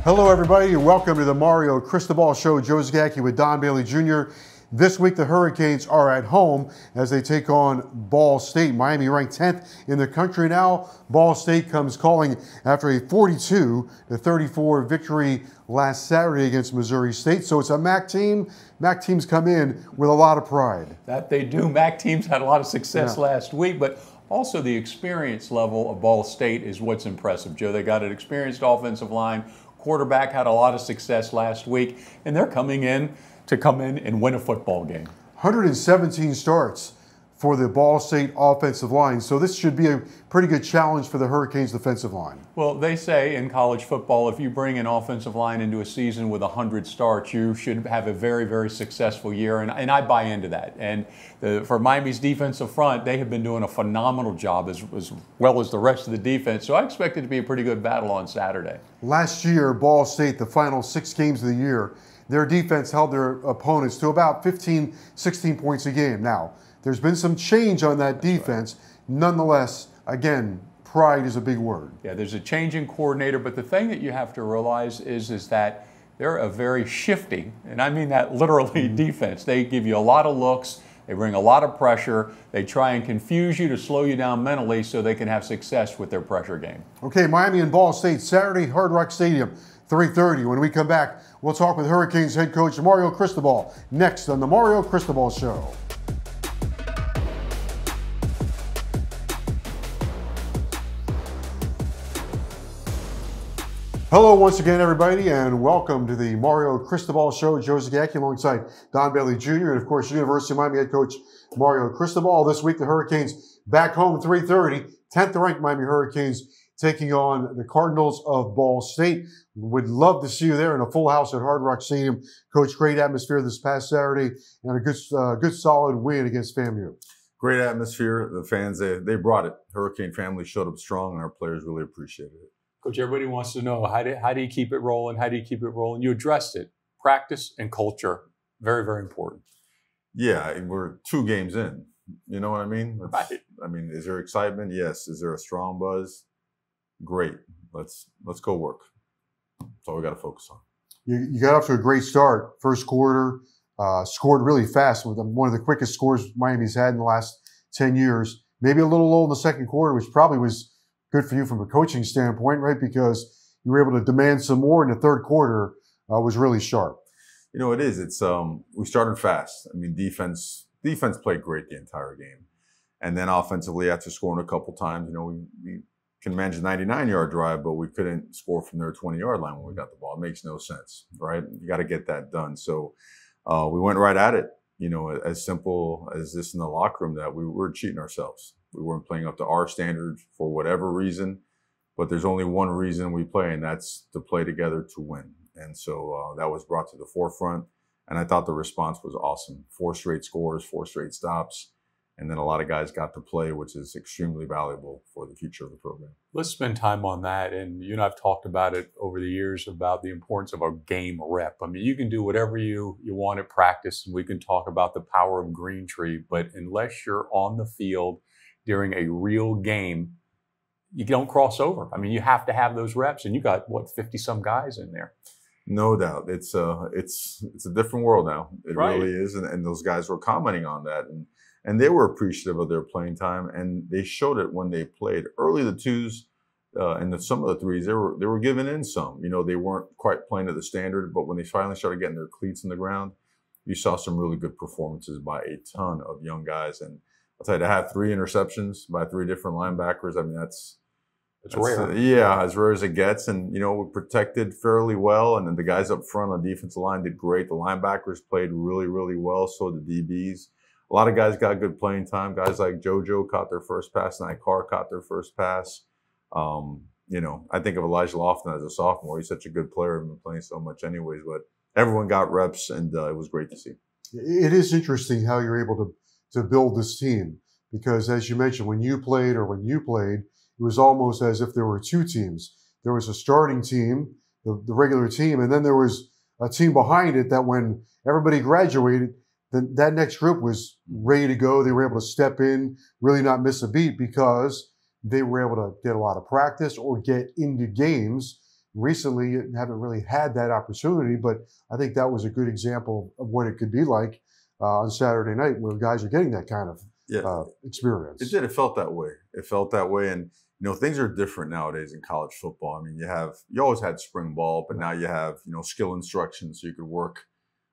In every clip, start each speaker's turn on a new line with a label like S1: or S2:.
S1: Hello, everybody, and welcome to the Mario Cristobal Show. Joe Zagacki with Don Bailey Jr. This week, the Hurricanes are at home as they take on Ball State. Miami ranked 10th in the country now. Ball State comes calling after a 42-34 victory last Saturday against Missouri State. So it's a MAC team. MAC teams come in with a lot of pride.
S2: That they do. MAC teams had a lot of success last week, but also the experience level of Ball State is what's impressive, Joe. They got an experienced offensive line. Quarterback had a lot of success last week, and they're coming in to come in and win a football game.
S1: 117 starts for the Ball State offensive line, so this should be a pretty good challenge for the Hurricanes defensive line.
S2: Well, they say in college football, if you bring an offensive line into a season with 100 starts, you should have a very, very successful year, and I buy into that. And for Miami's defensive front, they have been doing a phenomenal job as well as the rest of the defense, so I expect it to be a pretty good battle on Saturday.
S1: Last year, Ball State, the final 6 games of the year, their defense held their opponents to about 15, 16 points a game. Now, there's been some change on that defense. Nonetheless, again, pride is a big word.
S2: Yeah, there's a change in coordinator, but the thing that you have to realize is that they're a very shifty, and I mean that literally, defense. They give you a lot of looks. They bring a lot of pressure. They try and confuse you to slow you down mentally so they can have success with their pressure game.
S1: Okay, Miami and Ball State, Saturday, Hard Rock Stadium, 3:30. When we come back, we'll talk with Hurricanes head coach Mario Cristobal next on the Mario Cristobal Show. Hello once again, everybody, and welcome to the Mario Cristobal Show. Joe Zagacki alongside Don Bailey Jr. and, of course, University of Miami head coach Mario Cristobal. This week, the Hurricanes back home, 3:30. 10th ranked Miami Hurricanes taking on the Cardinals of Ball State. Would love to see you there in a full house at Hard Rock Stadium. Coach, great atmosphere this past Saturday and a good solid win against FAMU.
S3: Great atmosphere. The fans, they brought it. Hurricane family showed up strong, and our players really appreciated it.
S2: Coach, everybody wants to know, how do you keep it rolling? How do you keep it rolling? You addressed it. Practice and culture, very, very important.
S3: Yeah, we're 2 games in. You know what I mean?
S2: Right.
S3: I mean, is there excitement? Yes. Is there a strong buzz? Great. Let's go work. That's all we got to focus on.
S1: You got off to a great start. First quarter, scored really fast with one of the quickest scores Miami's had in the last 10 years. Maybe a little low in the second quarter, which probably was good for you from a coaching standpoint, right? Because you were able to demand some more, and the third quarter was really sharp.
S3: You know, it is. It's we started fast. I mean, defense played great the entire game, and then offensively, after scoring a couple times, you know, we can manage a 99-yard drive, but we couldn't score from their 20-yard line when we got the ball. It makes no sense, right? You got to get that done. So we went right at it. You know, as simple as this in the locker room, that we were cheating ourselves. We weren't playing up to our standards for whatever reason, but there's only one reason we play, and that's to play together to win. And so that was brought to the forefront, and I thought the response was awesome. 4 straight scores, 4 straight stops, and then a lot of guys got to play, which is extremely valuable for the future of the program.
S2: Let's spend time on that. And you and I've talked about it over the years about the importance of a game rep. I mean, you can do whatever you want at practice, and we can talk about the power of Green Tree, but unless you're on the field during a real game, you don't cross over. I mean, you have to have those reps, and you got, 50-some guys in there.
S3: No doubt. It's a different world now. It
S2: Right.
S3: really is. And those guys were commenting on that. And they were appreciative of their playing time, and they showed it when they played. Early the 2s and some of the 3s, they were giving in some. You know, they weren't quite playing to the standard, but when they finally started getting their cleats in the ground, you saw some really good performances by a ton of young guys. And I'll tell you, to have 3 interceptions by 3 different linebackers, I mean, that's
S2: rare.
S3: Yeah, as rare as it gets. And, you know, we protected fairly well. And then the guys up front on the defensive line did great. The linebackers played really, really well. So did the DBs. A lot of guys got good playing time. Guys like JoJo caught their first pass, and Carr caught their first pass. You know, I think of Elijah Lofton as a sophomore. He's such a good player and been playing so much anyways. But everyone got reps, and it was great to see.
S1: It is interesting how you're able to build this team, because as you mentioned, when you played, it was almost as if there were 2 teams. There was a starting team, the regular team, and then there was a team behind it that when everybody graduated, then that next group was ready to go. They were able to step in, really not miss a beat, because they were able to get a lot of practice or get into games recently haven't really had that opportunity, but I think that was a good example of what it could be like on Saturday night where guys are getting that kind of experience.
S3: It did. It felt that way. It felt that way. And, things are different nowadays in college football. I mean, you always had spring ball, but now you have, skill instruction so you could work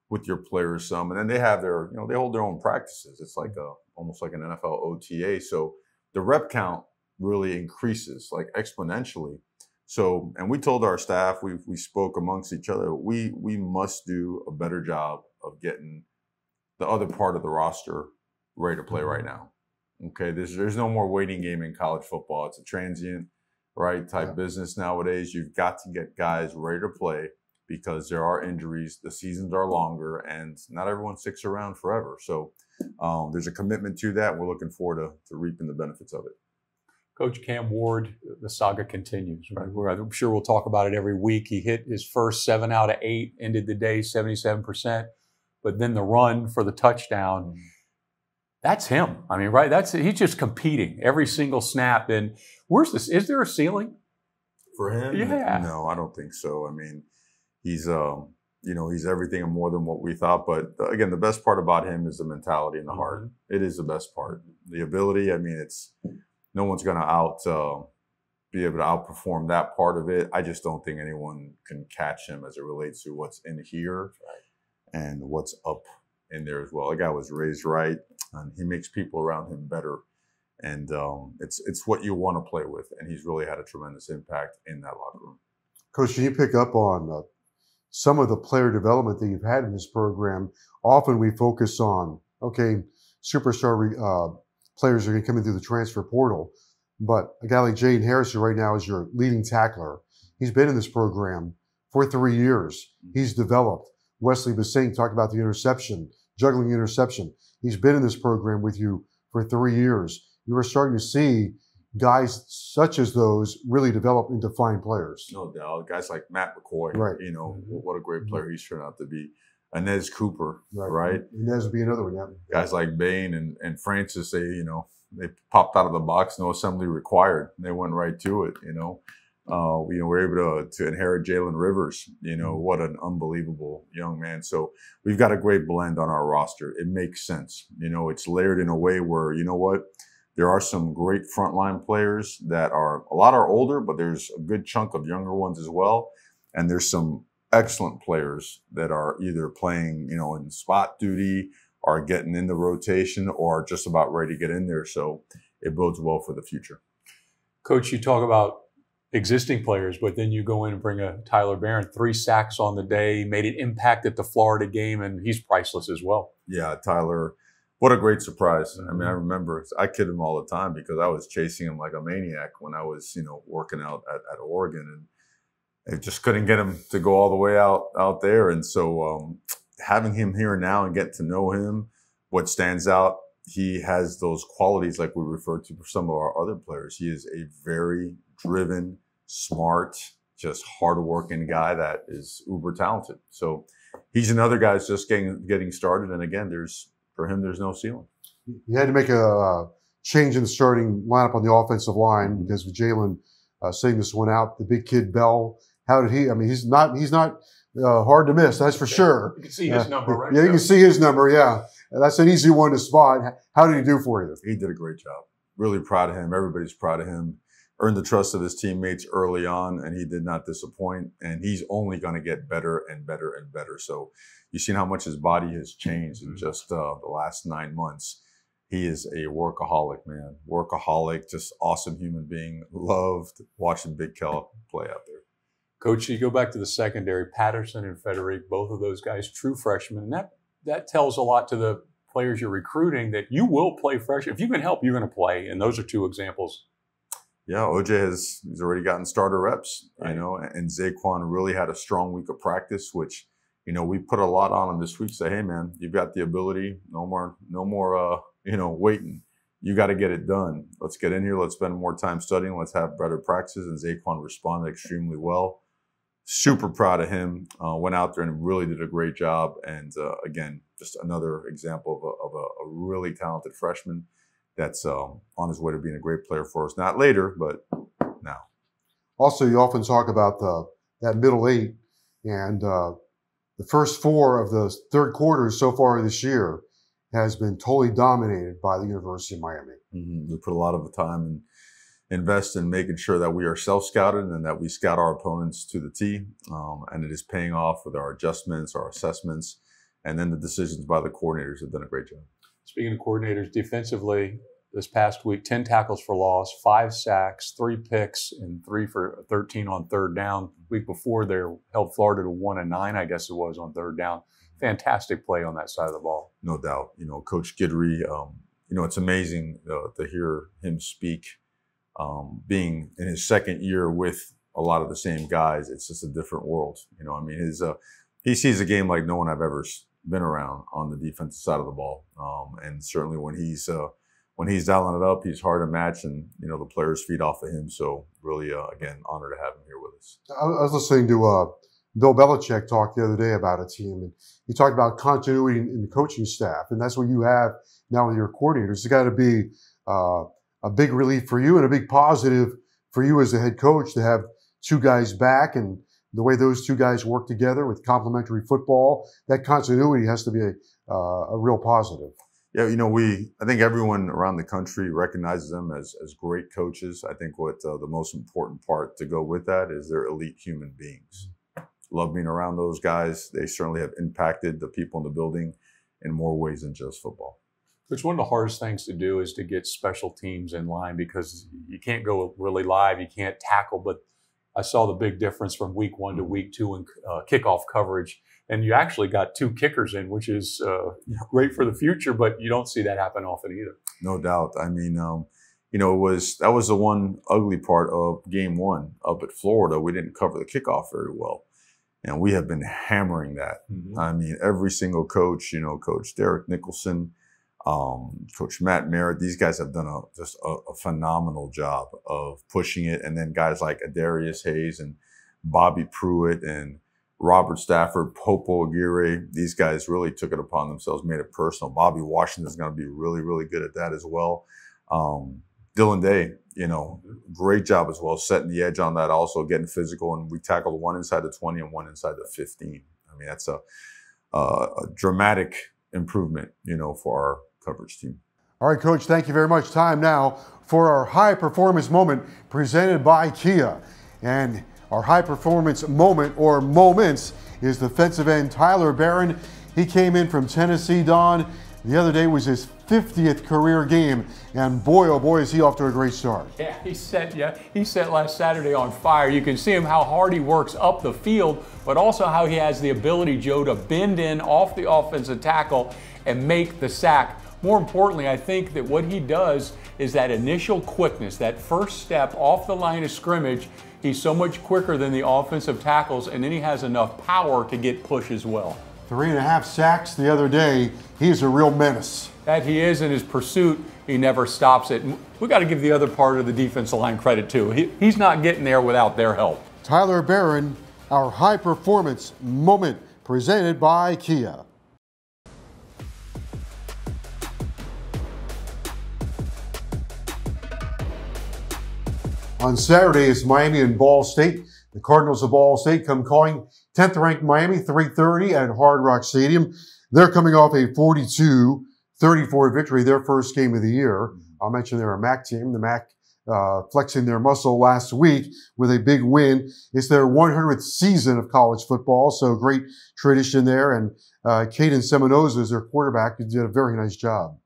S3: with your players some. And then they have their, they hold their own practices. It's like almost like an NFL OTA. So the rep count really increases like exponentially. So, and we told our staff, we spoke amongst each other, we must do a better job of getting the other part of the roster ready to play right now. Okay, there's no more waiting game in college football. It's a transient, right, type business nowadays. You've got to get guys ready to play because there are injuries, the seasons are longer, and not everyone sticks around forever. So there's a commitment to that. We're looking forward to reaping the benefits of it.
S2: Coach Cam Ward, the saga continues. Right? I'm sure we'll talk about it every week. He hit his first 7 out of 8, ended the day 77%, but then the run for the touchdown. That's him. I mean, right? He's just competing every single snap. And where's this? Is there a ceiling
S3: for him?
S2: Yeah.
S3: No, I don't think so. I mean, he's he's everything and more than what we thought. But again, the best part about him is the mentality and the heart. It is the best part. The ability. I mean, it's no one's going to be able to outperform that part of it. I just don't think anyone can catch him as it relates to what's in here and what's up in there as well. The guy was raised right, and he makes people around him better. And it's what you want to play with, and he's really had a tremendous impact in that locker room.
S1: Coach, can you pick up on some of the player development that you've had in this program? Often we focus on, superstar players are going to come in through the transfer portal, but a guy like Jaden Harrison right now is your leading tackler. He's been in this program for 3 years. He's developed. Wesley Bissing talked about the interception, juggling interception. He's been in this program with you for 3 years. You are starting to see guys such as those really develop into fine players.
S3: No doubt. Guys like Matt McCoy,
S1: right?
S3: What a great player he's turned out to be. Inez Cooper, right?
S1: Inez would be another one, yeah.
S3: Guys like Bain and Francis, they popped out of the box, no assembly required. They went right to it, we're able to inherit Jalen Rivers, what an unbelievable young man. So we've got a great blend on our roster. It makes sense. It's layered in a way where, there are some great frontline players that a lot are older, but there's a good chunk of younger ones as well. And there's some excellent players that are either playing, in spot duty or getting in the rotation or just about ready to get in there. So it bodes well for the future.
S2: Coach, you talk about existing players, but then you go in and bring a Tyler Barron, 3 sacks on the day, made an impact at the Florida game, and he's priceless as well.
S3: Yeah, Tyler, what a great surprise. I mean, I remember, I kid him all the time because I was chasing him like a maniac when I was, working out at Oregon, and I just couldn't get him to go all the way out there. And so having him here now and get to know him, what stands out, he has those qualities like we referred to for some of our other players. He is a very driven, smart, just hardworking guy that is uber talented. So he's another guy that's just getting started. And again, for him, there's no ceiling.
S1: You had to make a change in the starting lineup on the offensive line because with Jalen sitting this one out, the big kid Bell. How did he? I mean, he's not hard to miss. That's for sure.
S2: You can see his number, right?
S1: Yeah, you can see his number. Yeah, that's an easy one to spot. How did he do for you?
S3: He did a great job. Really proud of him. Everybody's proud of him. Earned the trust of his teammates early on, and he did not disappoint. And he's only going to get better and better and better. So you've seen how much his body has changed in just the last 9 months. He is a workaholic, man. Workaholic, just awesome human being. Loved watching Big Kel play out there.
S2: Coach, you go back to the secondary, Patterson and Frederick, both of those guys, true freshmen. And that tells a lot to the players you're recruiting that you will play freshman. If you can help, you're going to play. And those are 2 examples.
S3: Yeah, OJ he's already gotten starter reps, and Zaquan really had a strong week of practice, which, we put a lot on him this week. Say, hey man, you've got the ability. No more, waiting. You got to get it done. Let's get in here. Let's spend more time studying. Let's have better practices. And Zaquan responded extremely well. Super proud of him. Went out there and really did a great job. And again, just another example of a really talented freshman that's on his way to being a great player for us. Not later, but now.
S1: Also, you often talk about the that middle eight. And the first four of the third quarters so far this year has been totally dominated by the University of Miami.
S3: We put a lot of the time and invest in making sure that we are self-scouted and that we scout our opponents to the T. And it is paying off with our adjustments, our assessments, and then the decisions by the coordinators have done a great job.
S2: Speaking of coordinators, defensively, this past week, 10 tackles for loss, 5 sacks, 3 picks, and 3 for 13 on third down. Week before, they held Florida to 1-9, I guess it was, on third down. Fantastic play on that side of the ball.
S3: No doubt. Coach Guidry, it's amazing to hear him speak. Being in his second year with a lot of the same guys, it's just a different world. He sees a game like no one I've ever been around on the defensive side of the ball. And certainly when he's dialing it up, he's hard to match, and the players feed off of him. So really, again, honored to have him here with us.
S1: I was listening to Bill Belichick talk the other day about a team, and he talked about continuity in the coaching staff, and that's what you have now with your coordinators. It's got to be a big relief for you and a big positive for you as a head coach to have 2 guys back, and the way those 2 guys work together with complementary football, that continuity has to be a real positive.
S3: Yeah, I think everyone around the country recognizes them as great coaches. I think what the most important part to go with that is they're elite human beings. Love being around those guys. They certainly have impacted the people in the building in more ways than just football.
S2: It's one of the hardest things to do is to get special teams in line, because you can't go really live, you can't tackle. But I saw the big difference from week 1 to week 2 in kickoff coverage. And you actually got 2 kickers in, which is great for the future, but you don't see that happen often either.
S3: No doubt. I mean, that was the one ugly part of game 1 up at Florida. We didn't cover the kickoff very well. And we have been hammering that. I mean, every single coach, Coach Derek Nicholson, Coach Matt Merritt, these guys have done just a phenomenal job of pushing it. And then guys like Adarius Hayes and Bobby Pruitt and Robert Stafford, Popo Aguirre, these guys really took it upon themselves, made it personal. Bobby Washington's going to be really, really good at that as well. Dylan Day, great job as well, setting the edge on that, also getting physical. And we tackled 1 inside the 20 and 1 inside the 15. I mean, that's a dramatic improvement, for our coverage team.
S1: All right, Coach, thank you very much. Time now for our high performance moment presented by Kia. And our high performance moment, or moments, is defensive end Tyler Barron. He came in from Tennessee, Don. The other day was his 50th career game, and boy, oh boy, is he off to a great start.
S4: Yeah, he set last Saturday on fire. You can see him how hard he works up the field, but also how he has the ability, Joe, to bend in off the offensive tackle and make the sack. More importantly, I think that what he does is that initial quickness, that first step off the line of scrimmage. He's so much quicker than the offensive tackles, and then he has enough power to get push as well.
S1: 3.5 sacks the other day. He's a real menace.
S4: That he is in his pursuit. He never stops it. We got to give the other part of the defensive line credit too. He's not getting there without their help.
S1: Tyler Barron, our high performance moment, presented by Kia. On Saturday is Miami and Ball State. The Cardinals of Ball State come calling 10th ranked Miami, 3:30 at Hard Rock Stadium. They're coming off a 42-34 victory, their first game of the year. I'll mention they're a MAC team. The MAC flexing their muscle last week with a big win. It's their 100th season of college football, so great tradition there. And Caden Seminoza is their quarterback. He did a very nice job.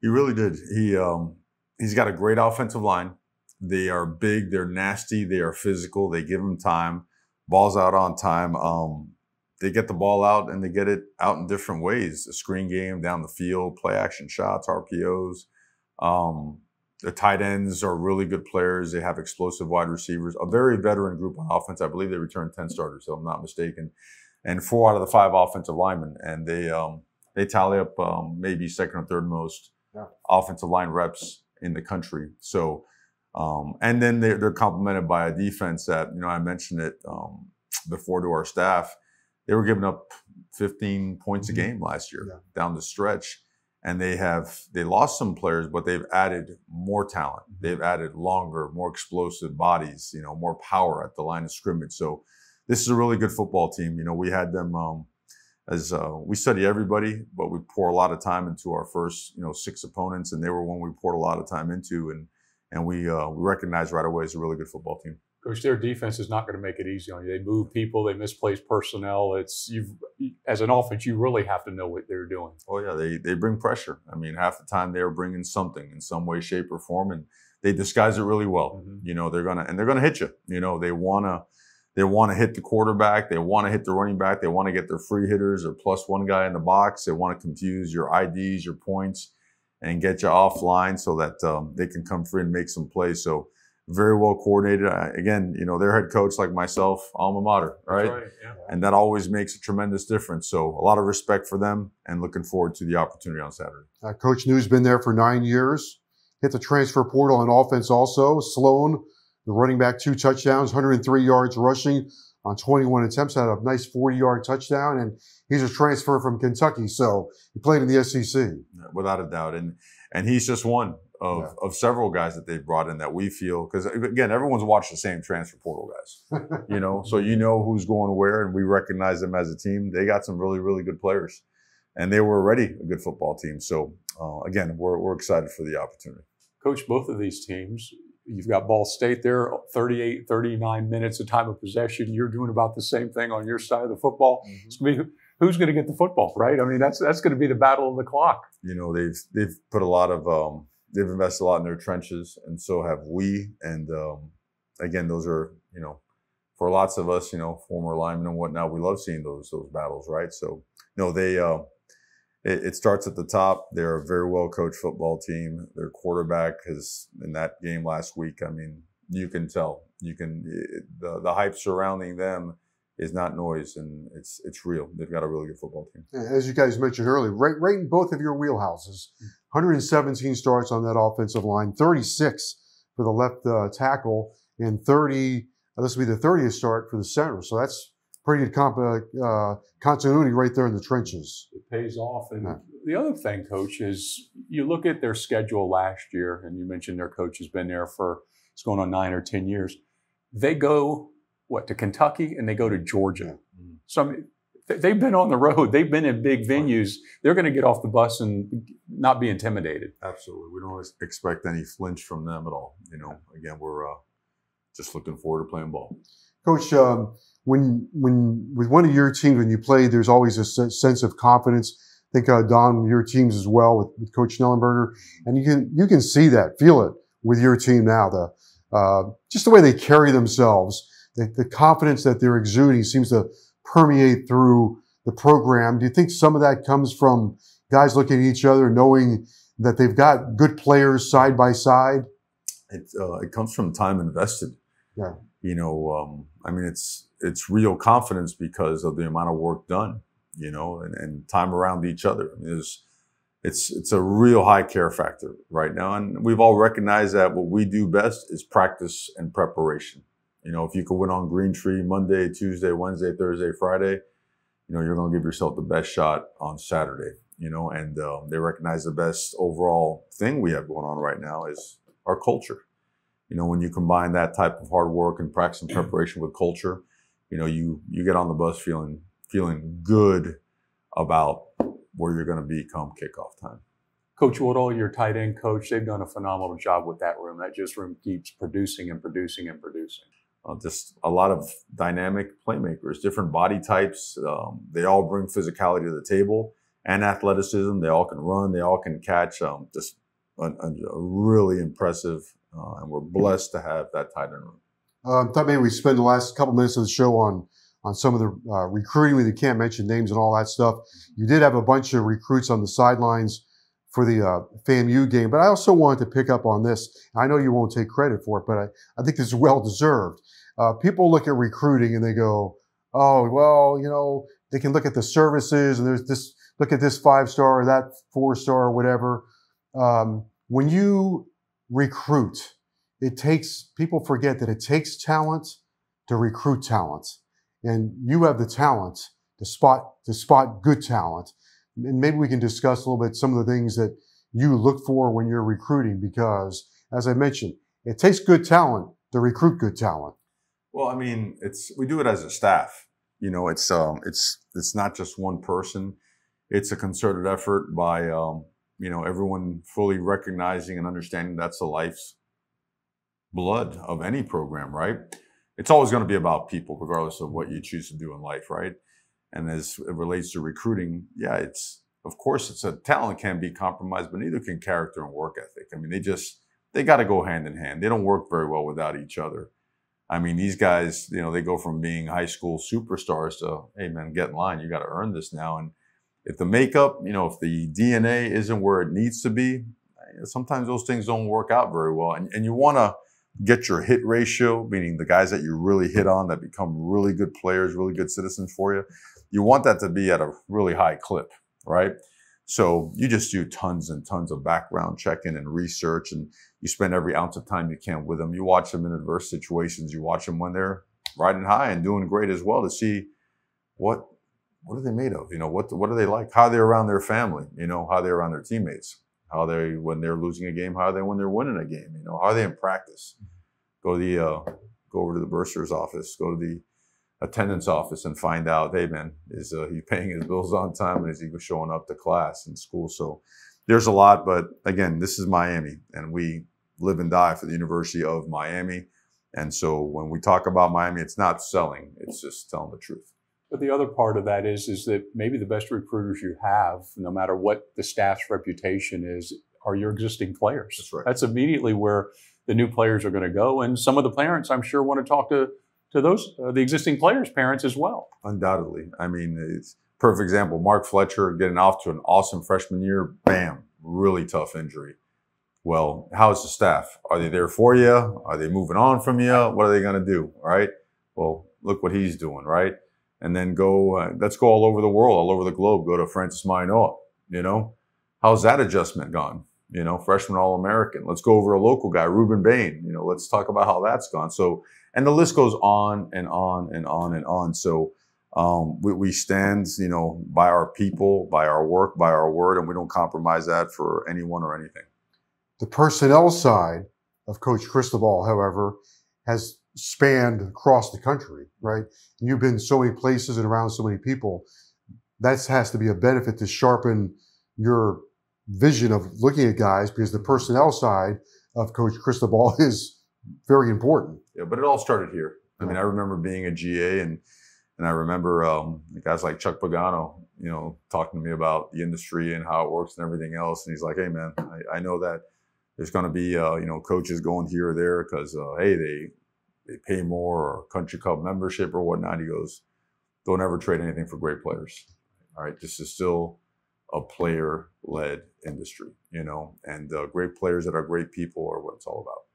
S3: He really did. He's got a great offensive line. They are big, they're nasty, they are physical, they give them time. Ball's out on time. They get the ball out and they get it out in different ways. A screen game, down the field, play action shots, RPOs. The tight ends are really good players. They have explosive wide receivers. A very veteran group on offense. I believe they returned 10 starters, if I'm not mistaken. And 4 out of the 5 offensive linemen. And they tally up maybe second or third most offensive line reps in the country. So, and then they're complemented by a defense that, I mentioned it before to our staff. They were giving up 15 points a game last year down the stretch. And they lost some players, but they've added more talent. They've added longer, more explosive bodies, more power at the line of scrimmage. So this is a really good football team. You know, we had them we study everybody, but we pour a lot of time into our first, 6 opponents, and they were one we poured a lot of time into, and we recognized right away as a really good football team.
S2: Coach, their defense is not going to make it easy on you. They move people, they misplace personnel. As an offense, you really have to know what they're doing.
S3: Oh yeah, they bring pressure. I mean, half the time they're bringing something in some way, shape, or form, and they disguise it really well.
S2: Mm-hmm.
S3: You know, they're gonna hit you. You know, they wanna hit the quarterback, they want to hit the running back, they want to get their free hitters or +1 guy in the box. They want to confuse your IDs, your points, and get you offline so that they can come free and make some plays. So very well coordinated. Again, their head coach, like myself, alma mater, right?
S2: That's right. Yeah.
S3: And that always makes a tremendous difference. So a lot of respect for them and looking forward to the opportunity on Saturday.
S1: Coach New's been there for 9 years. Hit the transfer portal on offense also. Sloan, the running back, 2 touchdowns, 103 yards rushing on 21 attempts, had a nice 40-yard touchdown, and he's a transfer from Kentucky, so he played in the SEC.
S3: Without a doubt. And he's just one of several guys that they've brought in that we feel, because again, everyone's watched the same transfer portal guys, so who's going where, and we recognize them as a team. They got some really, really good players, and they were already a good football team. So again, we're excited for the opportunity.
S2: Coach, both of these teams, you've got Ball State there, 38, 39 minutes of time of possession. You're doing about the same thing on your side of the football. Mm-hmm. It's going to be who's going to get the football, right? I mean, that's going to be the battle of the clock.
S3: They've put a lot of they've invested a lot in their trenches, and so have we. And again, those are for lots of us, former linemen and whatnot, we love seeing those battles, right? So it starts at the top. They're a very well coached football team. Their quarterback has, in that game last week, I mean, you can tell. The hype surrounding them is not noise, and it's real. They've got a really good football team.
S1: As you guys mentioned earlier, right in both of your wheelhouses, 117 starts on that offensive line, 36 for the left tackle, and 30. This will be the 30th start for the center. So that's pretty good continuity right there in the trenches.
S2: It pays off. And the other thing, Coach, is you look at their schedule last year, and you mentioned their coach has been there it's going on 9 or 10 years. They go, to Kentucky, and they go to Georgia. Mm-hmm. So they've been on the road. They've been in big venues. They're going to get off the bus and not be intimidated.
S3: Absolutely. We don't expect any flinch from them at all. Again, we're just looking forward to playing ball.
S1: Coach, when with one of your teams, when you play, there's always a sense of confidence. I think Don, your teams as well with Coach Schnellenberger, and you can see that, feel it with your team now. Just the way they carry themselves, the confidence that they're exuding seems to permeate through the program. Do you think some of that comes from guys looking at each other, knowing that they've got good players side by side?
S3: It comes from time invested.
S1: Yeah.
S3: I mean, it's real confidence because of the amount of work done, and time around each other. I mean, it's a real high care factor right now. And we've all recognized that what we do best is practice and preparation. If you could win on Green Tree Monday, Tuesday, Wednesday, Thursday, Friday, you're going to give yourself the best shot on Saturday, and they recognize the best overall thing we have going on right now is our culture. When you combine that type of hard work and practice and preparation with culture, you get on the bus feeling good about where you're going to be come kickoff time.
S2: Coach Woodall, your tight end coach, they've done a phenomenal job with that room. That room keeps producing and producing and producing.
S3: Just a lot of dynamic playmakers, different body types. They all bring physicality to the table and athleticism. They all can run. They all can catch. Just a really impressive, and we're blessed to have that tight end room.
S1: I thought maybe we'd spend the last couple minutes of the show on some of the recruiting. We can't mention names and all that stuff. You did have a bunch of recruits on the sidelines for the FAMU game, but I also wanted to pick up on this. I know you won't take credit for it, but I think this is well deserved. People look at recruiting and they go, oh, well, they can look at the services and there's this, look at this 5-star or that 4-star or whatever. When you recruit, people forget that it takes talent to recruit talent. And you have the talent to spot good talent. And maybe we can discuss a little bit some of the things that you look for when you're recruiting, because as I mentioned, it takes good talent to recruit good talent.
S3: Well, I mean, we do it as a staff. You know, it's not just one person. It's a concerted effort by you know, everyone fully recognizing and understanding that's the life's blood of any program, right? It's always going to be about people, regardless of what you choose to do in life, right? And as it relates to recruiting, yeah, of course, it's a talent can be compromised, but neither can character and work ethic. I mean, they got to go hand in hand. They don't work very well without each other. I mean, these guys, you know, they go from being high school superstars to, hey man, get in line. You got to earn this now. And if the makeup, you know, if the DNA isn't where it needs to be, sometimes those things don't work out very well. And you want to get your hit ratio, meaning the guys that you really hit on that become really good players, really good citizens for you. You want that to be at a really high clip, right? So you just do tons and tons of background checking and research, and you spend every ounce of time you can with them. You watch them in adverse situations. You watch them when they're riding high and doing great as well to see what are they made of? You know, what are they like? How are they around their family? You know, how they're around their teammates? How are they when they're losing a game? How are they when they're winning a game? You know, how are they in practice? Go over to the bursar's office. Go to the attendance office and find out, hey man, is he paying his bills on time, and is he showing up to class and school? So there's a lot, but again, this is Miami, and we live and die for the University of Miami. And so when we talk about Miami, it's not selling, it's just telling the truth.
S2: But the other part of that is that maybe the best recruiters you have, no matter what the staff's reputation is, are your existing players.
S3: That's right.
S2: That's immediately where the new players are going to go. And some of the parents, I'm sure, want to talk to those, the existing players' parents as well.
S3: Undoubtedly. I mean, it's a perfect example. Mark Fletcher getting off to an awesome freshman year, bam, really tough injury. Well, how's the staff? Are they there for you? Are they moving on from you? What are they going to do? All right. Well, look what he's doing, right? And then let's go all over the world, all over the globe. Go to Francis Mainoa, you know? How's that adjustment gone? You know, freshman All-American. Let's go over a local guy, Ruben Bain. You know, let's talk about how that's gone. So, and the list goes on and on and on and on. So we stand, you know, by our people, by our work, by our word, and we don't compromise that for anyone or anything.
S1: The personnel side of Coach Cristobal, however, has spanned across the country, right? You've been so many places and around so many people. That has to be a benefit to sharpen your vision of looking at guys, because the personnel side of Coach Cristobal is very important.
S3: Yeah, but it all started here. I mean, I remember being a GA, and I remember guys like Chuck Pagano, you know, talking to me about the industry and how it works and everything else. And he's like, hey, man, I know that there's going to be, you know, coaches going here or there because, hey, they pay more, or country club membership or whatnot. He goes, don't ever trade anything for great players. All right, this is still a player-led industry, you know, and great players that are great people are what it's all about.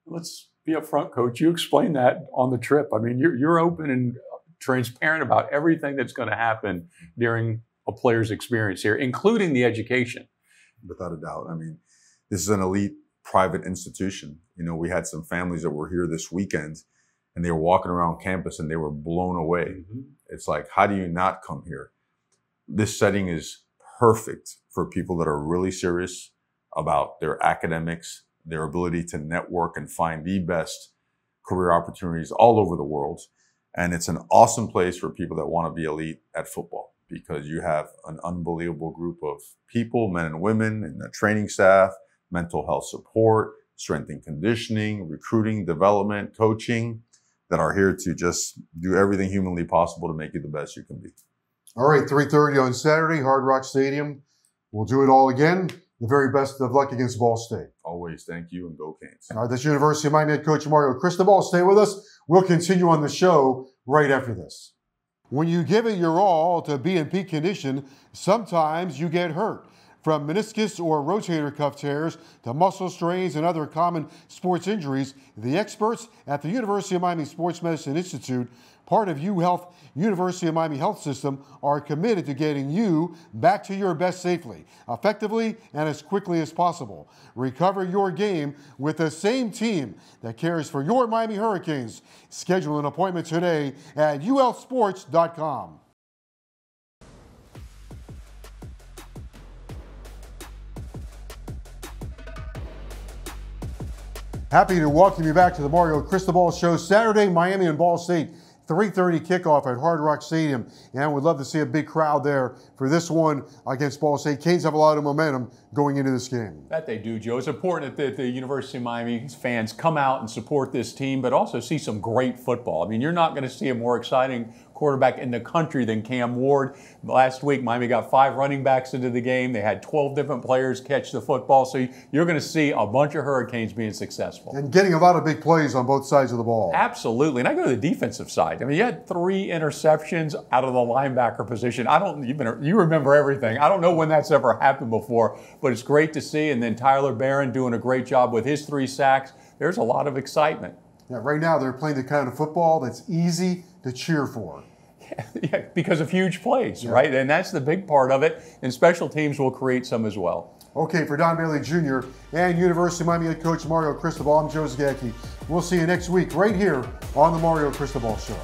S2: Let's be upfront, Coach. You explained that on the trip. I mean, you're open and transparent about everything that's going to happen during a player's experience here, including the education.
S3: Without a doubt. I mean, this is an elite private institution. You know, we had some families that were here this weekend, and they were walking around campus and they were blown away. Mm-hmm. It's like, how do you not come here? This setting is perfect for people that are really serious about their academics, their ability to network and find the best career opportunities all over the world. And it's an awesome place for people that want to be elite at football, because you have an unbelievable group of people, men and women, and the training staff, mental health support, strength and conditioning, recruiting, development, coaching, that are here to just do everything humanly possible to make you the best you can be.
S1: All right, 3:30 on Saturday, Hard Rock Stadium. We'll do it all again. The very best of luck against Ball State.
S3: Always. Thank you, and go Canes.
S1: All right, that's University of Miami head coach Mario Cristobal. Stay with us. We'll continue on the show right after this. When you give it your all to be in peak condition, sometimes you get hurt. From meniscus or rotator cuff tears to muscle strains and other common sports injuries, the experts at the University of Miami Sports Medicine Institute, part of UHealth University of Miami Health System, are committed to getting you back to your best safely, effectively, and as quickly as possible. Recover your game with the same team that cares for your Miami Hurricanes. Schedule an appointment today at uhealthsports.com. Happy to welcome you back to the Mario Cristobal Show. Saturday, Miami and Ball State, 3:30 kickoff at Hard Rock Stadium. And we'd love to see a big crowd there for this one against Ball State. Canes have a lot of momentum going into this game.
S4: That they do, Joe. It's important that the University of Miami fans come out and support this team, but also see some great football. I mean, you're not going to see a more exciting quarterback in the country than Cam Ward. Last week, Miami got 5 running backs into the game. They had 12 different players catch the football. So you're going to see a bunch of Hurricanes being successful.
S1: And getting a lot of big plays on both sides of the ball.
S4: Absolutely. And I go to the defensive side. I mean, you had 3 interceptions out of the linebacker position. You remember everything. I don't know when that's ever happened before, but it's great to see. And then Tyler Barron doing a great job with his 3 sacks. There's a lot of excitement.
S1: Yeah, right now they're playing the kind of football that's easy to cheer for.
S4: Yeah, because of huge plays, right? And that's the big part of it. And special teams will create some as well.
S1: Okay, for Don Bailey Jr. and University of Miami head coach Mario Cristobal, I'm Joe Zagacki. We'll see you next week right here on the Mario Cristobal Show.